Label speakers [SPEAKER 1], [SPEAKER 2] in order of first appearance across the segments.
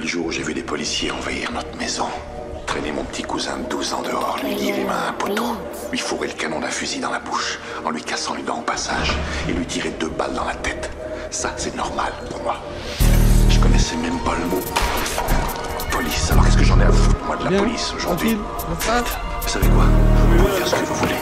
[SPEAKER 1] Depuis le jour où j'ai vu des policiers envahir notre maison, traîner mon petit cousin de 12 ans dehors, lui lier les mains à un poteau, lui fourrer le canon d'un fusil dans la bouche, en lui cassant une dent au passage, et lui tirer 2 balles dans la tête. Ça, c'est normal pour moi. Je connaissais même pas le mot police. Alors qu'est-ce que j'en ai à foutre, moi, de la police, aujourd'hui? Vous savez quoi? Vous pouvez faire ce que vous voulez.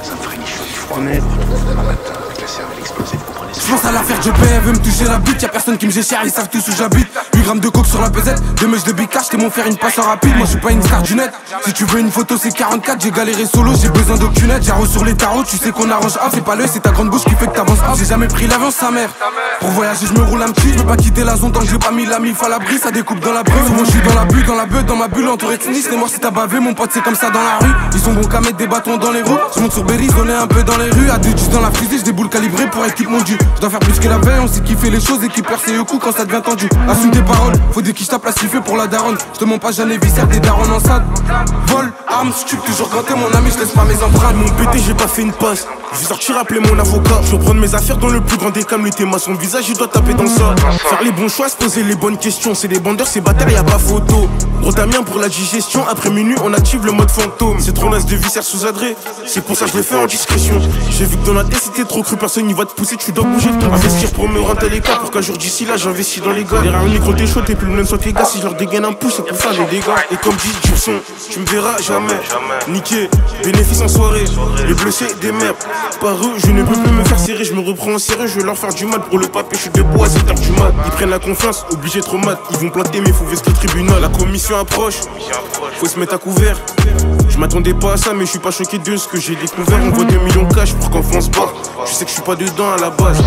[SPEAKER 1] Ça me ferait ni chaud ni froid. Vous vous retrouvez demain matin avec la cervelle explosée, vous comprenez ce que
[SPEAKER 2] Je pense à l'affaire Joe, elle veut me toucher la bite. Y'a personne qui me gère, ils savent tous où j'habite. 8 grammes de coke sur la pesette, 2 mèches de bicard, j't'ai mon faire une passe rapide. Moi je suis pas une star du net. Si tu veux une photo c'est 44, j'ai galéré solo, j'ai besoin d'aucune aide. J'arrose sur les tarots, tu sais qu'on arrange A. C'est pas l'œil, c'est ta grande bouche qui fait que t'avances A. J'ai jamais pris l'avance sa mère. Pour voyager je me roule un petit, je veux pas quitter la zone tant que j'ai pas mis la mif à l'abri. Ça découpe dans la brume. Souvent je suis dans la bulle, dans la beuh, dans ma bulle, entouré de sinistres. Et moi si t'as bavé, mon pote c'est comme ça dans la rue. Ils sont bons qu'à mettre des bâtons dans les roues. Je monte sur Berry, on est un peu dans les rues. À 2 dans la fusée, j'ai des boules calibrées pour équipe mon dieu. Je dois faire plus que la veille, on sait qui fait les choses et qui perd ses coups quand ça devient tendu. Assume tes paroles, faut des qui je tape la siffler pour la daronne. Je te mens pas, j'en ai viscère des darons en salle. Vol, arme, stup, toujours gratté mon ami, je laisse pas mes empreintes.
[SPEAKER 3] Mon pété, j'ai pas fait une passe. Je vais sortir appeler mon avocat. Je vais prendre mes affaires dans le plus grand des calmes. Le thème à son visage, il doit taper dans ça. Faire les bons choix, se poser les bonnes questions. C'est des bandeurs, c'est bâtards, y'a pas photo. Gros Damien pour la digestion. Après minuit, on active le mode fantôme. C'est trop naze de viscère sous adresse. C'est pour ça que je le fais en discrétion. J'ai vu que dans la tête, si t'es trop cru, personne n'y va te pousser. Tu dois bouger. Investir pour me rendre à l'écart. Pour qu'un jour d'ici là, j'investis dans les gars. Derrière un micro, t'es chaud, t'es plus le même soit tes gars. Si je leur dégaine un pouce, c'est pour faire des dégâts. Et comme dit Gibson, tu me verras jamais. Niqué, bénéfice en soirée. Les bleus, c'est des merdes. Par eux, je ne peux plus me faire serrer. Je me reprends en sérieux, je vais leur faire du mal pour le papier. Je suis debout à 7h du mat. Ils prennent la confiance, obligé trop mat. Ils vont planter, mais faut vester le tribunal. La commission approche, faut se mettre à couvert. Je m'attendais pas à ça, mais je suis pas choqué de ce que j'ai découvert. On voit 2 millions de cash pour qu'en France barre. Je sais que je suis pas dedans à la base.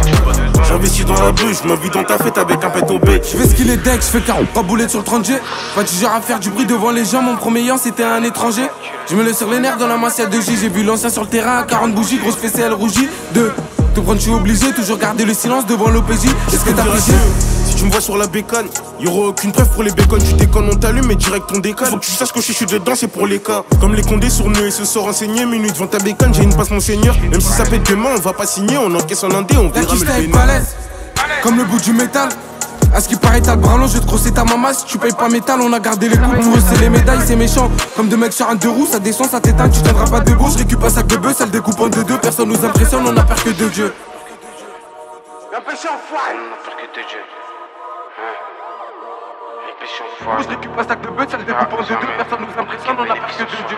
[SPEAKER 3] J'investis dans la beuh, je m'invite dans ta fête avec un pet au bec.
[SPEAKER 2] Je fais ce qu'il est deck, je fais 40 pas boulettes sur le 30G. Pas du genre à faire du bruit devant les gens, mon premier yan c'était un étranger. Je me laisse sur les nerfs dans la masse de J. J'ai vu l'ancien sur le terrain à 40 bougies, grosse fessée elle rougit. De te prendre, je suis obligé, toujours garder le silence devant l'OPJ. Est-ce que t'as apprécié?
[SPEAKER 3] Si tu me vois sur la bécane, y'aura aucune preuve pour les bécones. Tu déconnes, on t'allume et direct on décale. Faut que tu saches que je suis dedans, c'est pour les cas. Comme les condés sur nous et se sort renseigné. Minute devant ta bécane, j'ai une passe mon seigneur. Même si ça pète demain, on va pas signer. On encaisse en indé, on verra le pénal.
[SPEAKER 2] Balèze, comme le bout du métal. À ce qui paraît t'as le bras long, je vais te crosser ta maman. Si tu payes pas métal, on a gardé les coups. Pour eux c'est les médailles, c'est méchant. Comme 2 mecs sur un 2 roues, ça descend, ça t'éteint, tu tiendras pas debout. Je récupère un sac de bœuf, ça le découpe en 2-2. Personne nous impressionne, on a peur que de Dieu. Je récupère un sac de bœuf, ça le découpe en 2-2. Personne nous impressionne, on a peur que de Dieu.